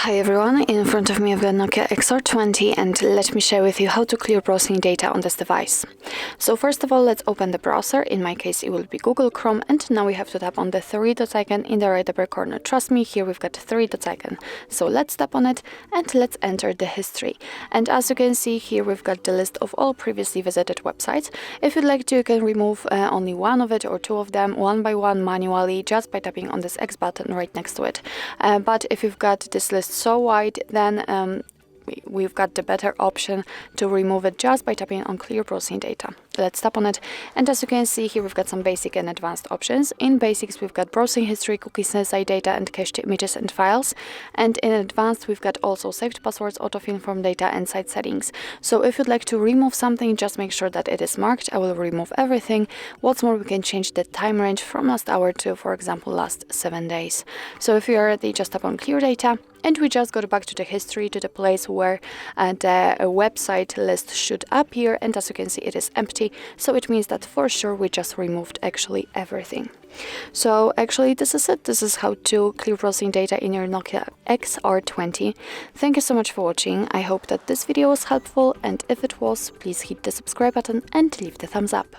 Hi everyone, in front of me I've got NOKIA XR20 and let me share with you how to clear browsing data on this device. So first of all, let's open the browser. In my case it will be Google Chrome, and now we have to tap on the three dot icon in the right upper corner. Trust me, here we've got three dot icon. So let's tap on it and let's enter the history. And as you can see here, we've got the list of all previously visited websites. If you'd like to, you can remove only one of it or two of them one by one manually just by tapping on this X button right next to it. But if you've got this list so wide, then we've got the better option to remove it just by tapping on clear browsing data. Let's tap on it, and as you can see here, we've got some basic and advanced options. In basics, we've got browsing history, cookies, site data, and cached images and files. And in advanced, we've got also saved passwords, autofill from data, and site settings. So if you'd like to remove something, just make sure that it is marked. I will remove everything. What's more, we can change the time range from last hour to, for example, last 7 days. So if you're ready, just tap on clear data, and we just go back to the history, to the place where the website list should appear. And as you can see, it is empty. So it means that for sure we just removed actually everything. So actually this is it. This is how to clear browsing data in your NOKIA XR20. Thank you so much for watching. I hope that this video was helpful, and if it was, please hit the subscribe button and leave the thumbs up.